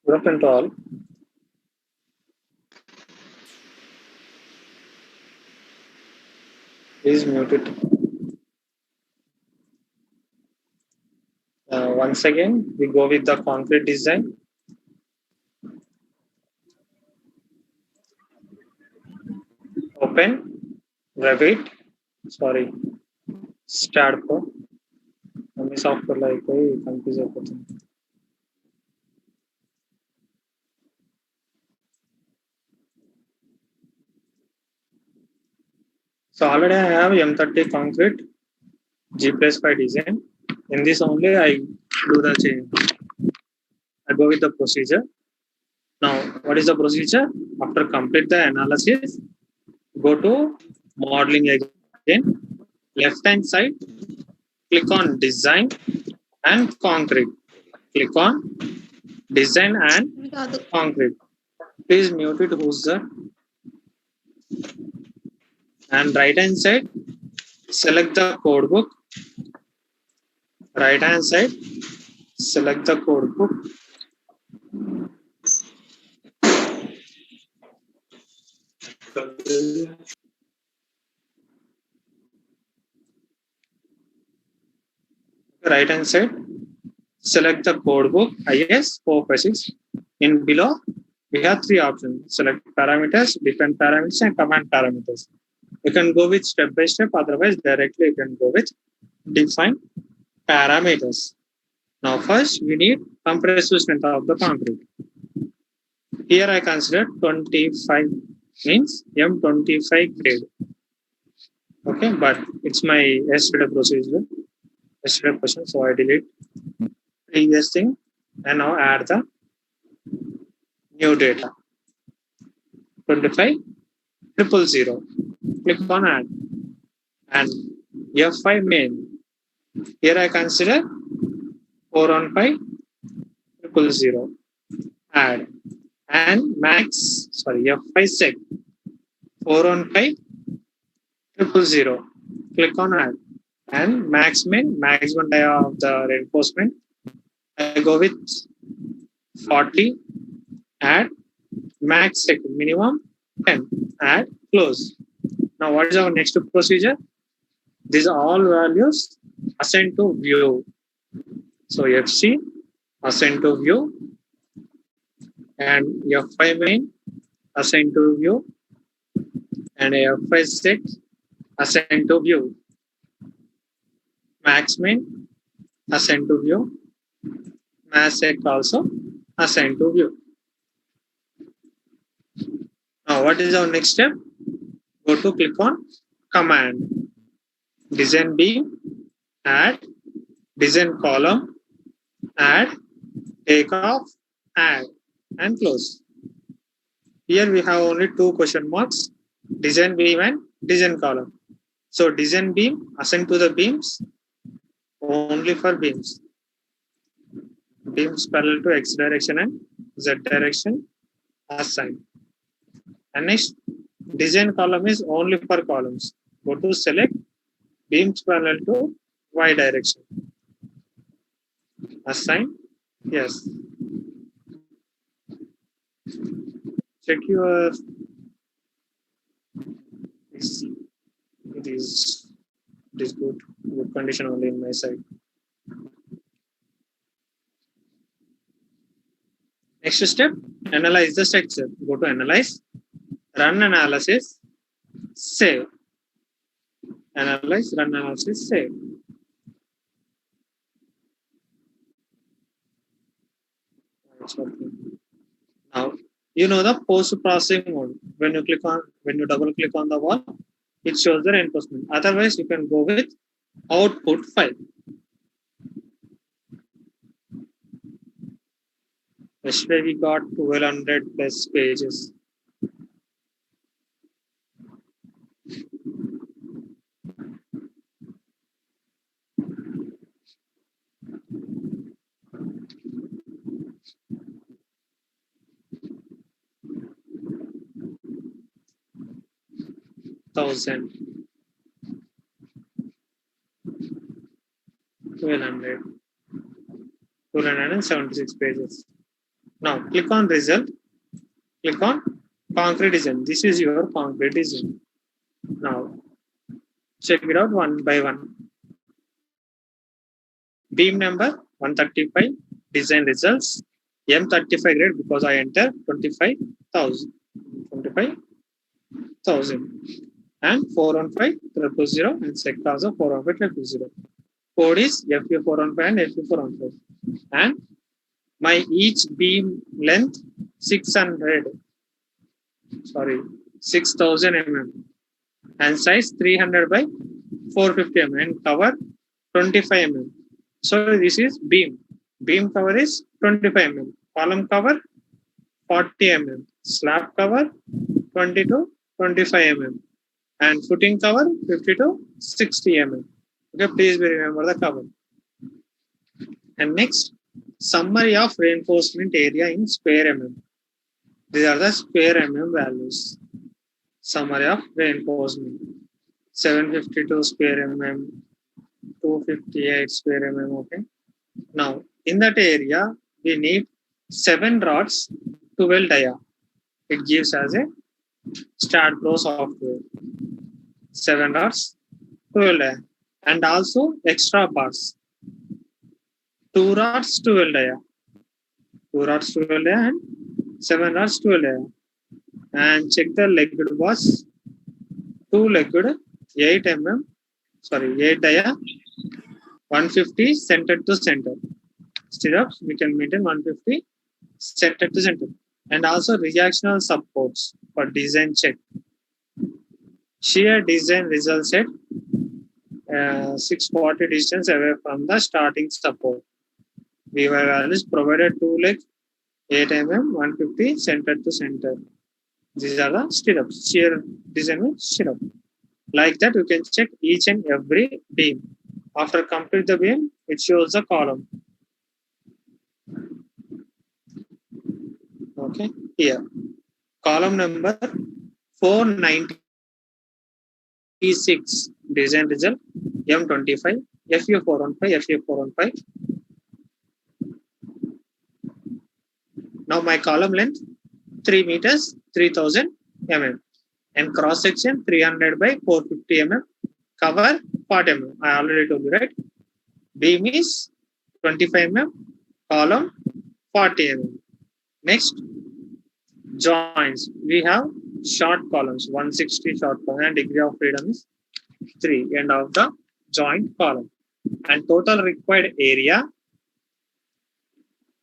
Good afternoon to all. Please mute it. Once again, we go with the concrete design. Open, Revit, sorry, start for. అన్ని సాఫ్ట్వేర్లో అయిపోయి confuse అయిపోతుంది. So already I have M30 concrete G+5 design. In this only I do the change. I go with the procedure. Now, what is the procedure? After complete the analysis, go to modeling again. Left hand side, click on design and concrete. Click on design and concrete. Please mute it, user. And right hand side, select the code book. Right hand side, select the code book. Right hand side, select the code book IS 456. In below, we have three options: select parameters, define parameters, and command parameters. You can go with step by step, otherwise directly you can go with define parameters. Now first we need compressive strength of the concrete. Here I consider 25 means M25 grade. Okay, but it's my yesterday procedure, yesterday question, so I delete previous thing and now add the new data. 25 000. Click on add and F5 main. Here I consider 415 000. Add and max, sorry, F5 set 415 000. Click on add and max min, maximum dia of the reinforcement. I go with 40. Add max set minimum 10. Add close. Now what is our next procedure? These are all values assigned to view. So FC assigned to view and F5 main assigned to view and F5 set assigned to view. Max min assigned to view. Max set also assigned to view. Now what is our next step? Go to click on command. Design beam, add, design column, add, take off, add, and close. Here we have only two question marks, design beam and design column. So design beam assigned to the beams, only for beams. Beams parallel to X direction and Z direction assigned. And next, design column is only for columns. Go to select beams parallel to Y direction. Assign, yes. Check your, it is good condition only in my side. Next step, analyze the structure. Go to analyze, run analysis, save. Analyze, run analysis, save. Now you know the post processing mode. When you double click on the wall, it shows the reinforcement. Otherwise, you can go with output file. Yesterday we got 1200 plus pages. Thousand, 1200, 276 pages. Now click on result. Click on concrete design. This is your concrete design. Now check it out one by one. Beam number 135, design results, M35 grade because I enter 25,000, 25,000, and 415,000 and sectors of 415,000. Code is FU415 and FU415. And my each beam length 600, 6,000 mm, and size 300 by 450 mm and cover 25 mm. So this is beam. Beam cover is 25 mm. Column cover 40 mm. Slab cover 20 to 25 mm. And footing cover 50 to 60 mm. Okay, please remember the cover. And next, summary of reinforcement area in square mm. These are the square mm values. Summary of reinforcement. 752 square mm, 258 square mm. Okay. Now, in that area, we need 7 rods to weld dia. It gives us a StartPro software. 7 rods to weld dia. And also extra parts. 2 rods to weld dia. 2 rods to weld dia and 7 rods to weld dia. And check the legged was 2 legged 8 mm. 8 dia. 150 center to center. Stirrups, we can maintain 150 center to center. And also reactional supports for design check. Shear design results at 640 distance away from the starting support. We were always provided 2 legs, 8 mm, 150 center to center. These are the stirrups. Shear design with stirrup. Like that, you can check each and every beam. After complete the beam, it shows the column. Okay, here. Column number 496. Design result M25, FU415, FU415. Now my column length 3 meters, 3000 mm. And cross section 300 by 450 mm. Cover 40 mm. I already told you, right? Beam is 25 mm. Column 40 mm. Next, joints. We have short columns, 160 short column, and degree of freedom is 3. End of the joint column. And total required area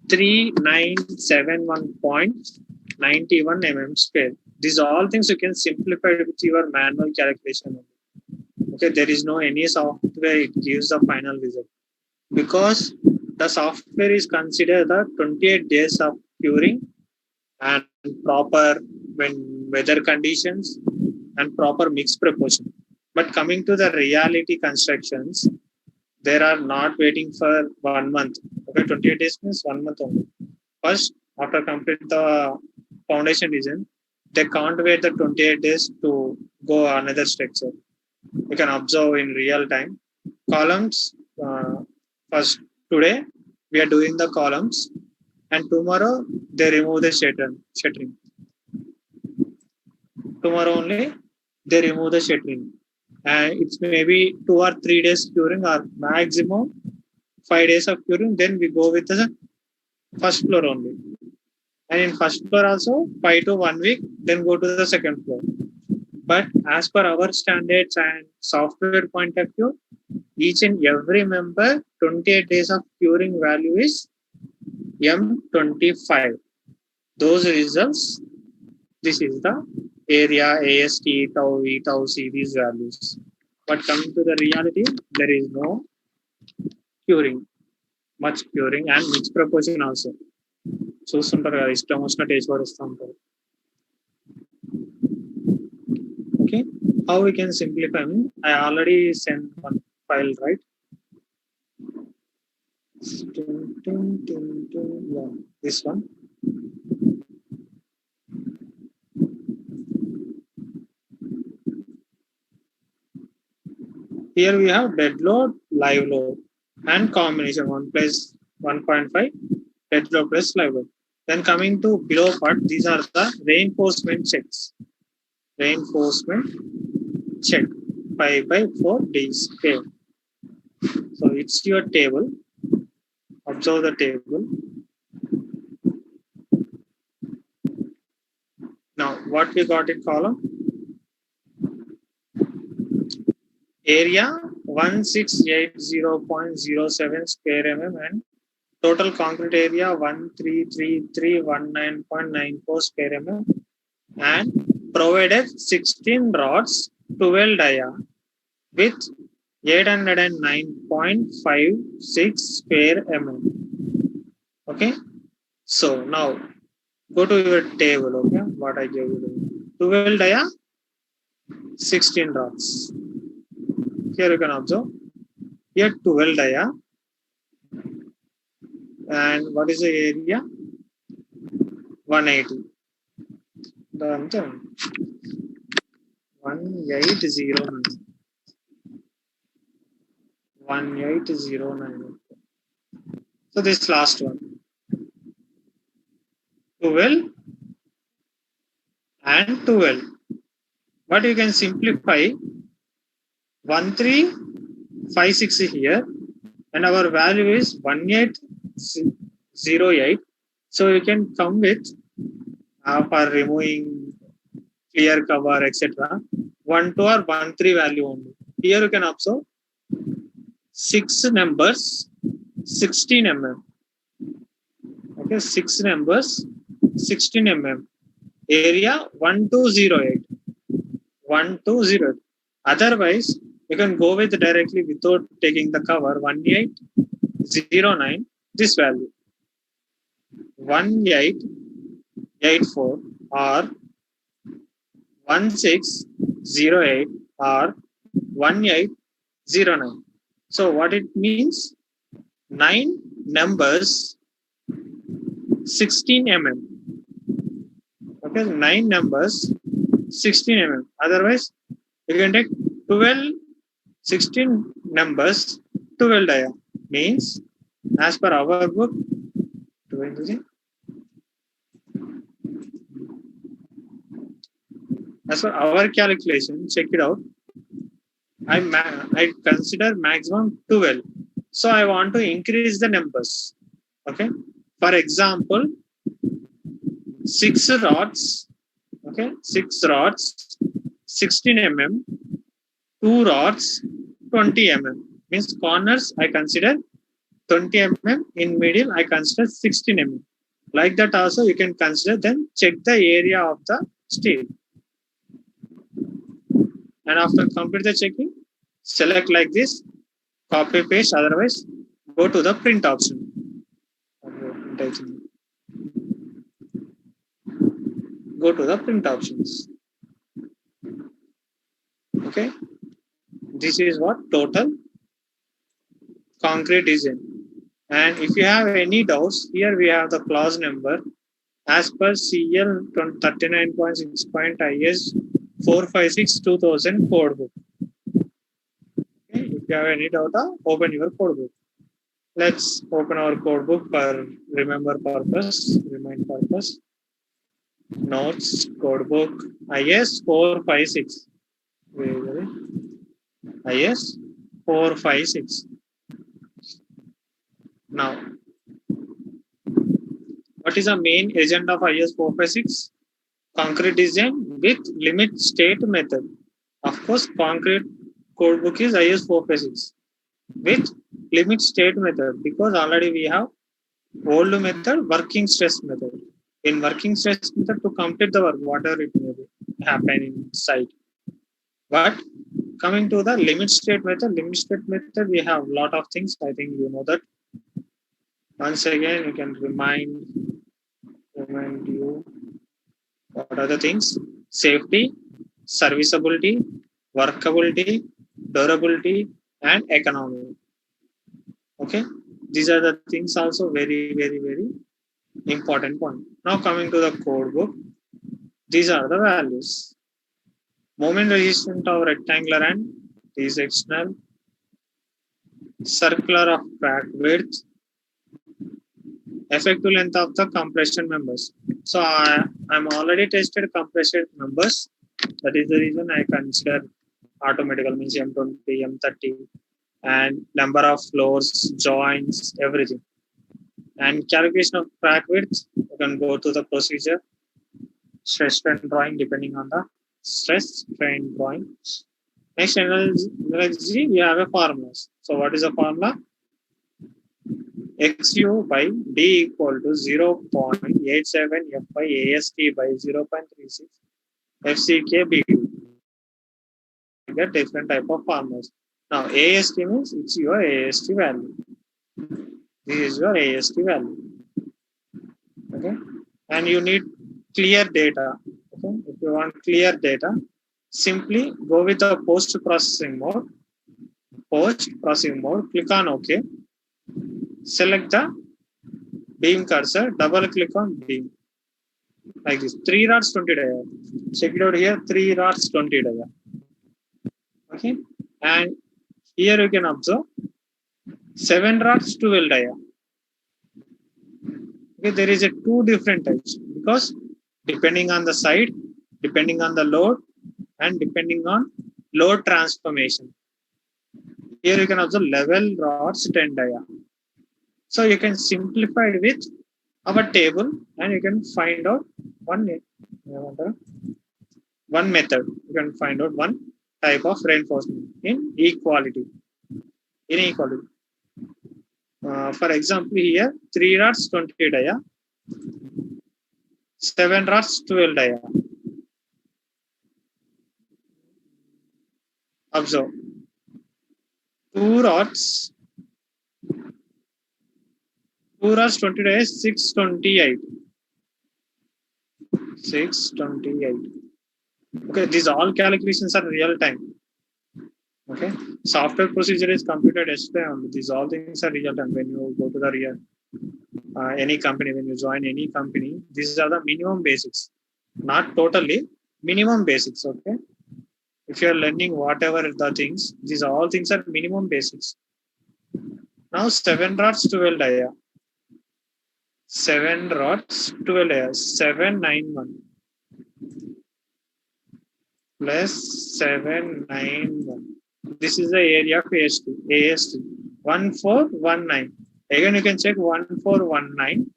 3971.91 mm square. These are all things you can simplify with your manual calculation. Okay, there is no any software, it gives the final result. Because the software is considered the 28 days of curing and proper weather conditions and proper mix proportion. But coming to the reality constructions, they are not waiting for 1 month. Okay, 28 days means 1 month only. First, after complete the foundation design, they can't wait the 28 days to go another structure. You can observe in real time. Columns, first today we are doing the columns, and tomorrow they remove the shuttering. Tomorrow only they remove the shuttering. And it's maybe 2 or 3 days curing or maximum 5 days of curing. Then we go with the first floor only. And in first floor also 5 to 1 week, then go to the second floor. But as per our standards and software point of view, each and every member 28 days of curing value is M25. Those results, this is the area, AST, tau, E, tau, C, these values. But coming to the reality, there is no curing, much curing and mixed proportion also. చూస్తుంటారు కదా, ఇష్టం వచ్చినట్టు వేసి పడుస్తూ ఉంటారు. Okay, how we can simplify? I already sent one file, right? Yeah, this one. Here we have dead load, live load, and combination 1 plus 1.5 dead load plus live load. Then coming to below part, these are the reinforcement checks. Reinforcement check 5 by 4 D scale. So it's your table. Observe the table. Now what we got in column? Area 1680.07 square mm and total concrete area 133319.94 square mm and provided 16 rods 12 dia with 809.56 square mm. Okay, so now go to your table. Okay, what I gave you, 12 dia 16 rods. Here you can observe, here 12 dia and what is the area? 180. The answer 1809. 1809. So this last one, 12 and 12. But you can simplify 1356 here and our value is 1808. So you can come with for removing clear cover, etc. 1 2 or 1 3 value only. Here you can observe 6 numbers 16 mm. Okay, 6 numbers 16 mm. Area 1208. 1208. Otherwise, you can go with directly without taking the cover 1809. This value 1884 or 1608 or 1809. So what it means? 9 numbers 16 mm. Okay, 9 numbers 16 mm. Otherwise, you can take 12 16 numbers 12 dia. Means as per our book, as per our calculation, check it out. I consider maximum 12. So I want to increase the numbers. Okay. For example, 6 rods. Okay, 6 rods, 16 mm, 2 rods, 20 mm. Means corners I consider 20 mm, in middle I consider 16 mm. Like that also you can consider, then check the area of the steel. And after complete the checking, select like this, copy paste, otherwise go to the print option. Go to the print options. Okay, this is what total concrete design. And if you have any doubts, here we have the clause number as per CL 39.6.IS 456/2000 code book. Okay, if you have any doubt, open your code book. Let's open our code book for remind purpose. Notes, code book, IS 456. IS 456. Now, what is the main agenda of IS 456? Concrete design with limit state method. Of course, concrete code book is IS 456 with limit state method, because already we have old method, working stress method. In working stress method, to complete the work, whatever it may be happen inside. But coming to the limit state method, we have a lot of things. I think you know that. Once again, you can remind recommend you. What are the things? Safety, serviceability, workability, durability, and economy. Okay, these are the things also very important point. Now coming to the code book, these are the values. Moment resistant of rectangular and sectional, circular of crack width, effective length of the compression members. So I'm already tested compression members. That is the reason I consider automatical means M20, M30, and number of floors, joints, everything. And calculation of crack width, you can go to the procedure, stress strain drawing depending on the stress strain drawing. Next analogy, we have a formula. So what is the formula? XU by D equal to 0.87 F by AST by 0.36 FCK BD. Get different type of formulas. Now AST means it's your AST value. This is your AST value. Okay, and you need clear data. Okay, if you want clear data, simply go with the post processing mode. Post processing mode. Click on OK. Select the beam cursor. Double click on beam. Like this. 3 rods 20 dia. Check it out here. 3 rods 20 dia. Okay, and here you can observe 7 rods 12 dia. Okay, there is a 2 different types because depending on the site, depending on the load, and depending on load transformation. Here you can observe level rods 10 dia. So you can simplify it with our table and you can find out one method. You can find out one type of reinforcement in equality. Inequality. For example, here 3 rods 20 dia, 7 rods 12 dia. Observe 2 rods 20 dia is 628. 628. Okay, these all calculations are real time. Okay, software procedure is computed yesterday only. These all things are real time. When you go to the real any company, when you join any company, these are the minimum basics, not totally minimum basics. Okay, if you are learning whatever the things, these all things are minimum basics. Now 7 rods 12 dia. 7 rods 12 dia. 791 plus 791. This is the area of AST. 1419. Again, you can check 1419.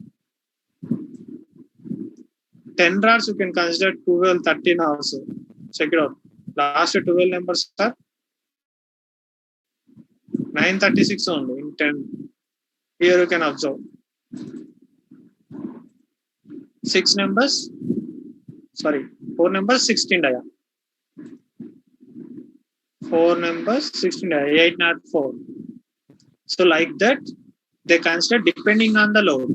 10 rods you can consider 12, 13 also. Check it out. Last 12 numbers are 936 only in 10. Here you can observe 4 numbers 16 dia. 4 numbers 16 dia, 804. So like that, they consider depending on the load,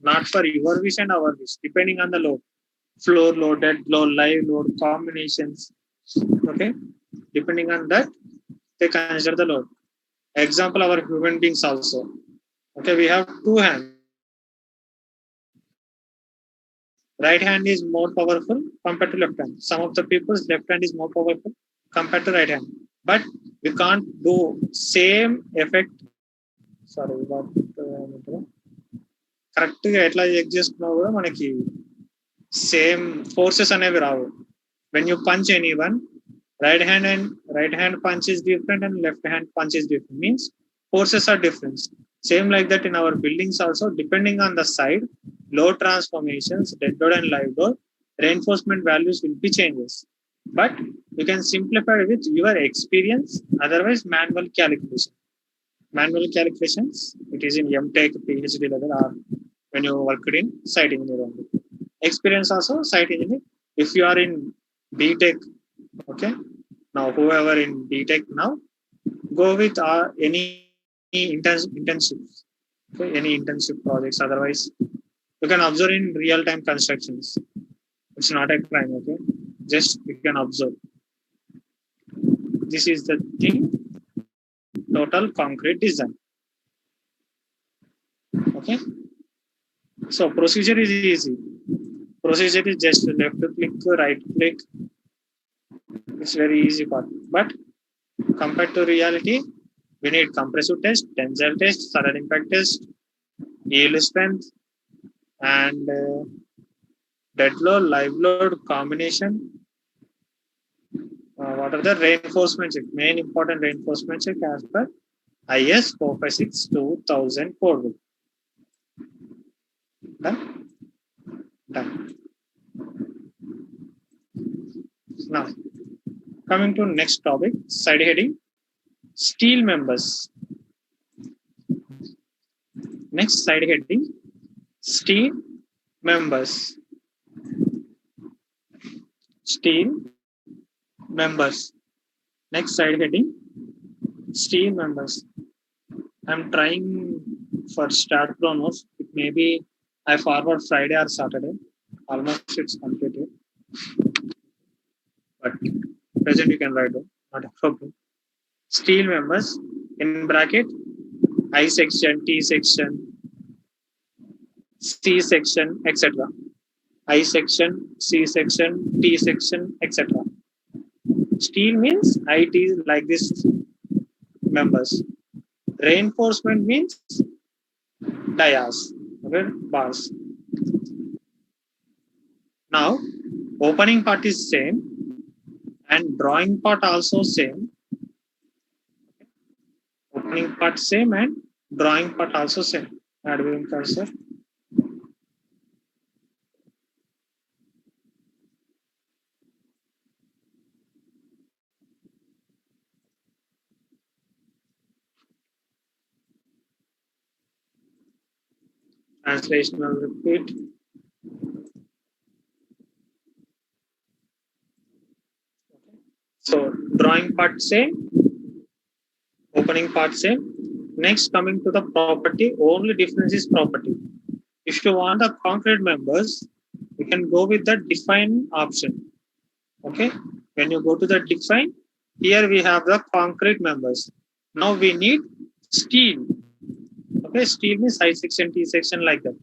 not for your wish and our wish, depending on the load. Floor load, dead load, live load, combinations. Okay, depending on that, they consider the load. Example, our human beings also. Okay, we have 2 hands. Right hand is more powerful compared to left hand. Some of the people's left hand is more powerful compared to right hand. But we can't do same effect. Sorry, correct గా ఎట్లా check చేసుకున్నా కూడా మనకి same forces అనేవి రావు. When you punch anyone, right hand punch is different and left hand punch is different. Means forces are different. Same like that in our buildings also, depending on the side, load transformations, dead load and live load, reinforcement values will be changes. But you can simplify with your experience, otherwise manual calculation. Manual calculations, it is in MTech, PhD level, or when you worked in site engineering. Experience also, site engineering. If you are in BTech, okay, now whoever in BTech now, go with any internships, okay, any internship projects. Otherwise, You can observe in real-time constructions. It's not a crime, okay? Just you can observe. This is the thing, total concrete design. Okay. So procedure is easy. Procedure is just left click, right click. It's very easy part. But compared to reality, we need compressive test, tensile test, sudden impact test, yield strength, and dead load, live load combination. What are the reinforcement check? Main important reinforcement check as per IS 456 2000 code book. Done? Done. Now, coming to next topic, side heading, steel members. Next side heading, steel members. Steel members. Next side heading, steel members. I'm trying for start chronos. It may be I forward Friday or Saturday. Almost it's completed. But present you can write down. Not a problem. Steel members in bracket I section, T section, C section, etc. I section, C section, T section, etc. Steel means IT is like this members. Reinforcement means dias, okay, bars. Now, opening part is same and drawing part also same. Opening part same and drawing part also same. Add cursor. Translation will repeat. So drawing part same, opening part same. Next, coming to the property, only difference is property. If you want the concrete members, you can go with the define option. Okay. When you go to the define, here we have the concrete members. Now we need steel. Okay, steel means I section, T section like that.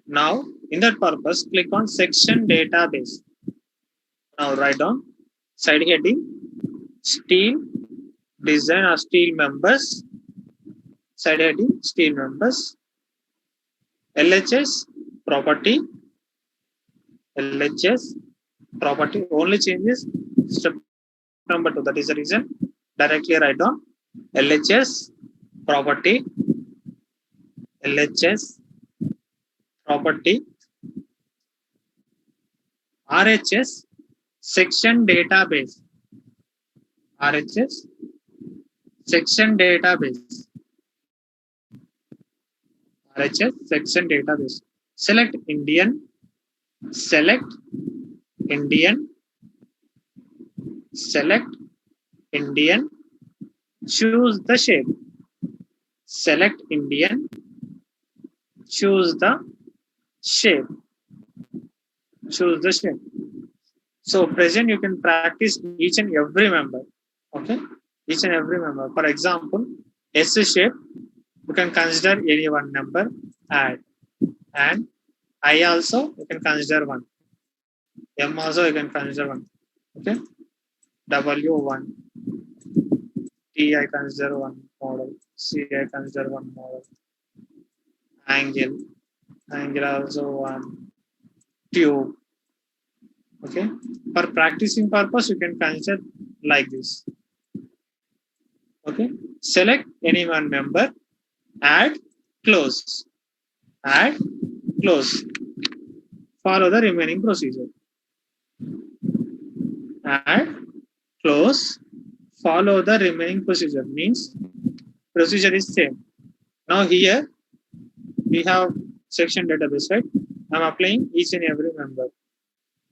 Now, in that purpose, click on section database. Now write down side heading, steel design or steel members. Side heading, steel members. LHS property. LHS property only changes step number 2. That is the reason. Directly write down LHS property. LHS property. RHS section database. RHS section database. RHS section database. Select Indian. Select Indian. Select Indian. Choose the shape. Select Indian. Choose the shape. Choose the shape. So present you can practice each and every member. Okay, each and every member. For example, S shape, you can consider any one number, add, and I also you can consider one. M also you can consider one. Okay, W1, T I consider one model, C I consider one model, angle also one, tube. Okay, for practicing purpose you can consider like this. Okay, select any one member, add, close, add, close. Follow the remaining procedure. Add, close, follow the remaining procedure. Means procedure is same. Now here we have section database, right? I'm applying each and every member.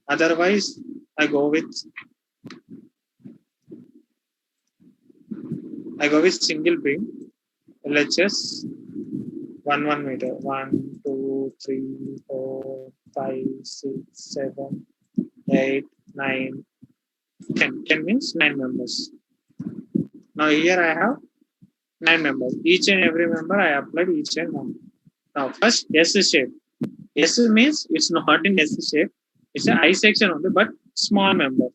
Otherwise, I go with single beam. LHS 1 meter. 1, 2, 3, 4, 5, 6, 7, 8, 9, 10. 10 means 9 members. Now here I have 9 members. Each and every member I applied each and one. Now first S shape. S means it's not in S shape. It's an I section only, but small member.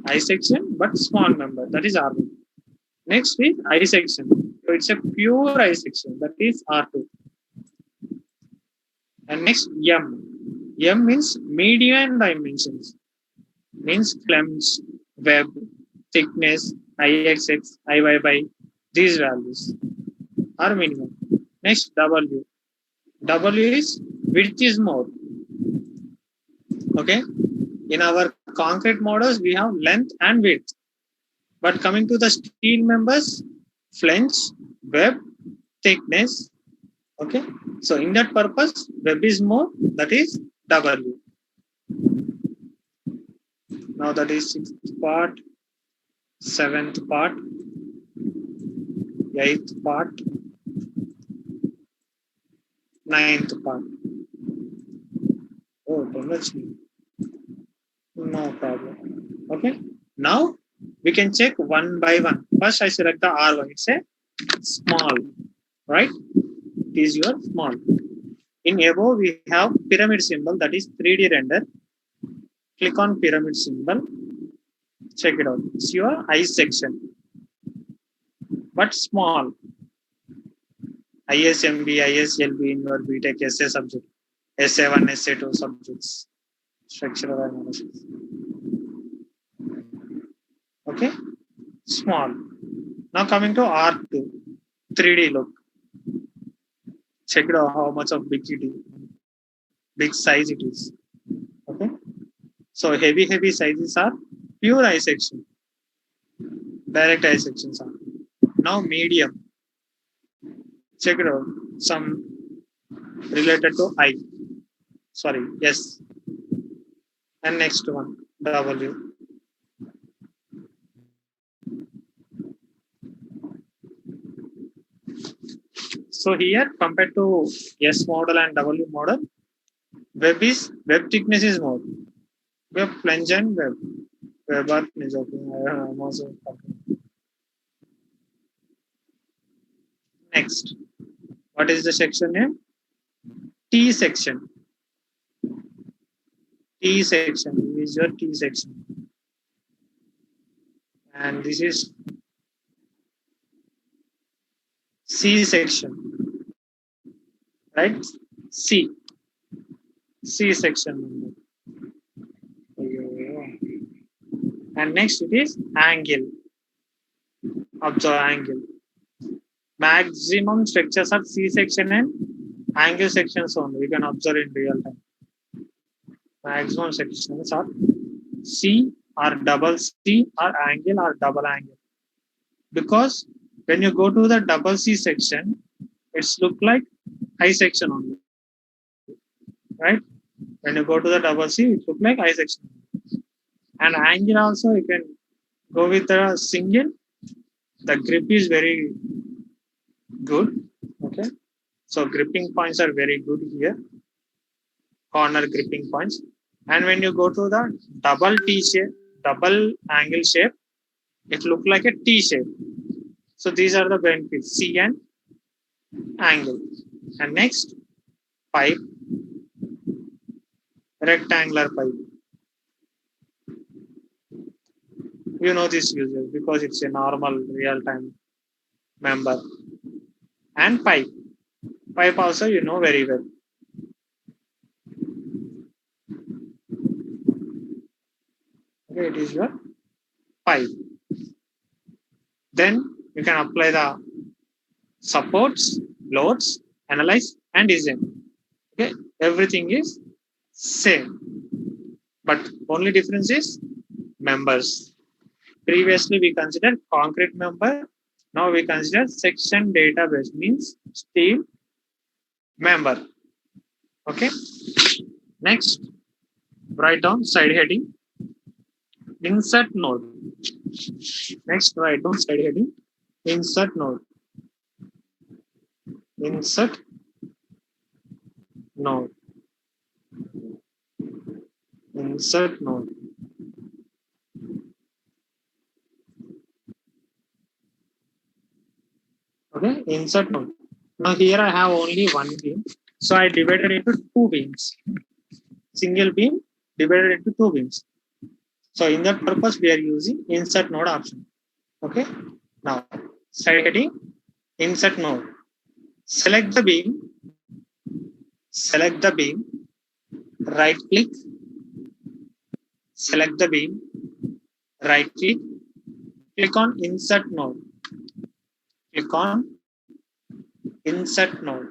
I section, but small member. That is R1. Next is I section. So it's a pure I section. That is R2. And next M. M means median dimensions. Means clems, web, thickness, IXX, IYY. These values are minimum. Next W. W is width is more. Okay. In our concrete models, we have length and width. But coming to the steel members, flange, web, thickness. Okay. So in that purpose, web is more. That is W. Now that is 6th part, 7th part, 8th part, 9th part. Oh, no problem. Okay. Now we can check one by one. First, I select the R1. It's a small, right? It is your small. In above, we have pyramid symbol, that is 3D render. Click on pyramid symbol. Check it out. It's your I section, but small. ISMB, ISLB in your BTech SA subject, SA1, SA2 subjects, structural analysis. Okay, small. Now coming to R2, 3D look. Check it out how much of big size it is. Okay, so heavy sizes are pure I section. Direct I sections are. Now medium. Check it out. Some related to I. Sorry, yes. And next one, W. So here, compared to S model and W model, web thickness is more. Web flange and web. Web art is okay. I'm also talking. Next, what is the section name? T section. T section is your T section. And this is C section. Right? C section. And next it is angle. Observe angle. Maximum structures are C section and angle sections only. We can observe in real time. Maximum sections are C or double C or angle or double angle. Because when you go to the double C section, it's look like I section only. Right? When you go to the double C, it look like I section. And angle also you can go with the single. The grip is very good. Okay. So gripping points are very good here. Corner gripping points. And when you go to the double T shape, double angle shape, it look like a T shape. So these are the benefits, C and angle. And next, pipe, rectangular pipe. You know this user because it's a normal real-time member. And pipe. Pipe also you know very well. Okay, it is your pipe. Then you can apply the supports, loads, analyze, and design. Okay, everything is same, but only difference is members. Previously we considered concrete member. Now we consider section database, means steel member. Okay. Next, write down side heading. Insert node. Next, write down side heading. Insert node. Insert node. Insert node. Okay, insert node. Now here I have only one beam. So I divided into two beams. Single beam divided into two beams. So in that purpose, we are using insert node option. Okay. Now, side heading, insert node. Select the beam. Select the beam. Right click. Select the beam. Right click. Click on insert node. Click on insert node.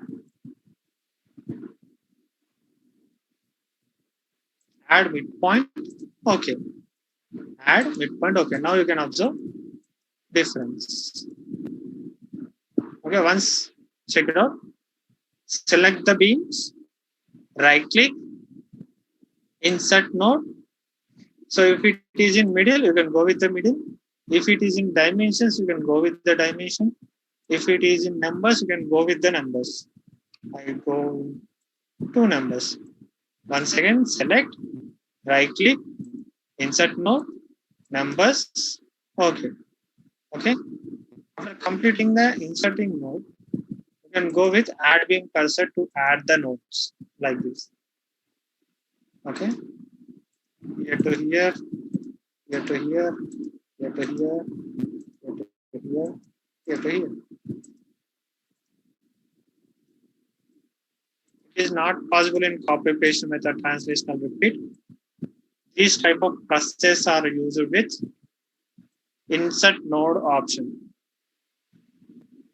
Add midpoint. Okay. Add midpoint. Okay. Now you can observe difference. Okay. Once check it out. Select the beams. Right click. Insert node. So if it is in middle, you can go with the middle. If it is in dimensions, you can go with the dimension. If it is in numbers, you can go with the numbers. I go two numbers. Once again, select, right click, insert node, numbers. Okay. Okay. After completing the inserting node, you can go with add beam cursor to add the nodes like this. Okay. Here to here, here to here, here to here, here to here, here to here. It is not possible in copy paste method translational repeat. These type of processes are used with insert node option.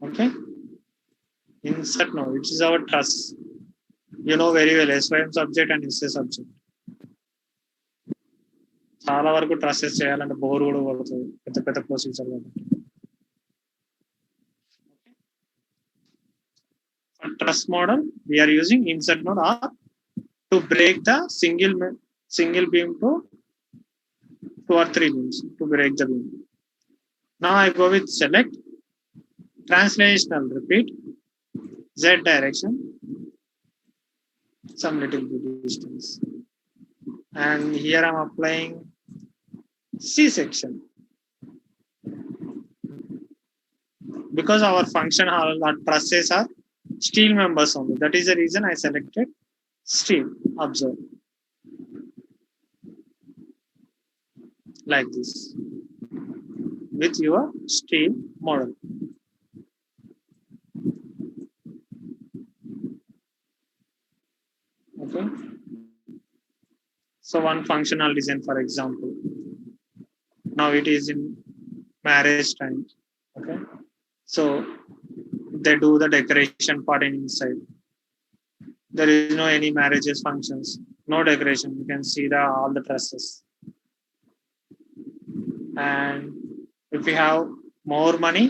Okay. Insert node, which is our truss. You know very well SYM subject and SA subject. చాలా వరకు trusses చేయాలంటే bore కూడా పడుతుంది పెద్ద పెద్ద procedure. For truss model, we are using insert node or to break the single beam to 2 or 3 beams to break the beam. Now I go with select, translational repeat, Z direction, some little bit distance. And here I'm applying C section. Because our function hall, our trusses are steel members only. That is the reason I selected steel. Observe. Like this. With your steel model. Okay. So one functional design, for example. Now it is in marriage time. Okay. So they do the decoration part inside. There is no any marriages functions, no decoration. You can see all the dresses. And if you have more money,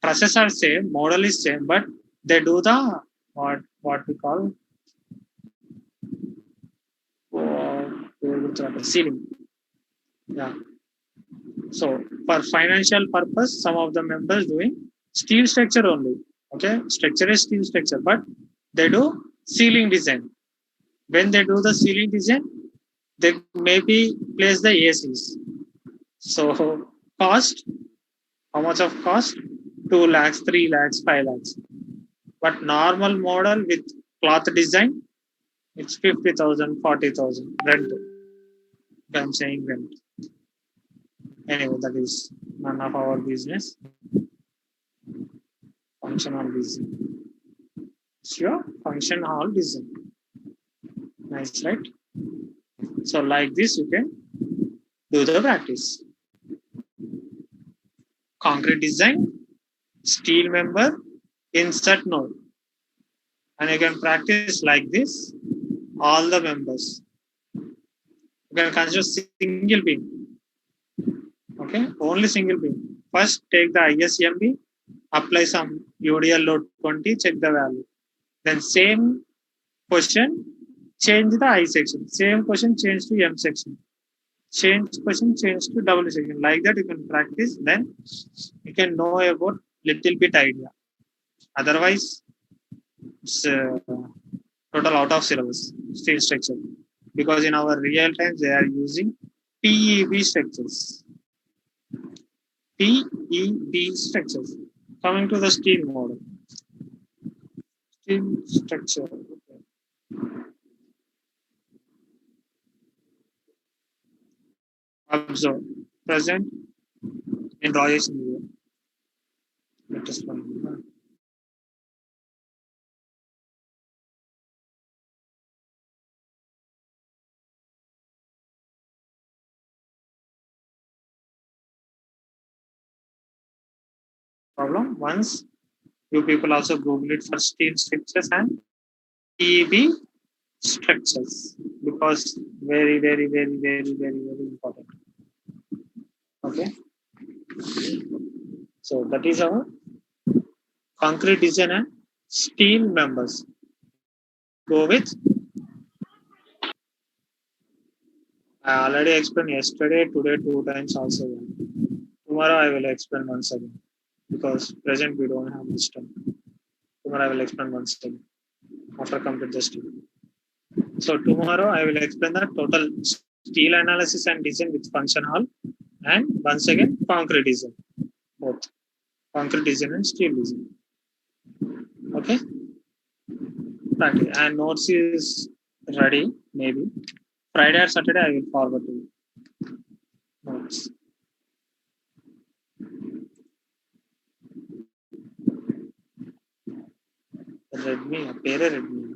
dresses are same, model is same, but they do the what we call ceiling. Yeah. So for financial purpose, some of the members doing steel structure only. Okay, structure is steel structure, but they do ceiling design. When they do the ceiling design, they maybe place the ACs. So cost, how much of cost? 2 lakhs, 3 lakhs, 5 lakhs. But normal model with cloth design, it's 50,000, 40,000 rent. I'm saying rent. Anyway, that is none of our business. Functional design. It's your functional design. Nice, right? So like this, you can do the practice. Concrete design, steel member, insert node. And you can practice like this, all the members. You can consider single beam. Okay, only single beam. First, take the ISMB, apply some UDL load 20, check the value. Then same question, change the I section. Same question, change to M section. Change question, change to W section. Like that, you can practice. Then you can know about little bit idea. Otherwise, it's total out of syllabus steel structure, because in our real time they are using PEB structures. PEB structures. Coming to the steel model. Steel structure. Observe. Present in Rajesh Media. Let us find. Problem. Once you people also Google it for steel structures and PEB structures, because very important. Okay. So that is our concrete design and steel members. Go with. I already explained yesterday, today 2 times also. Tomorrow I will explain once again, because present we don't have this time. Tomorrow I will explain once again after complete the steel. So tomorrow I will explain the total steel analysis and design with function hall, and once again concrete design, both concrete design and steel design. Okay. Practice. And notes is ready. Maybe Friday or Saturday I will forward to you. Notes. Redmi, a pair of Redmi.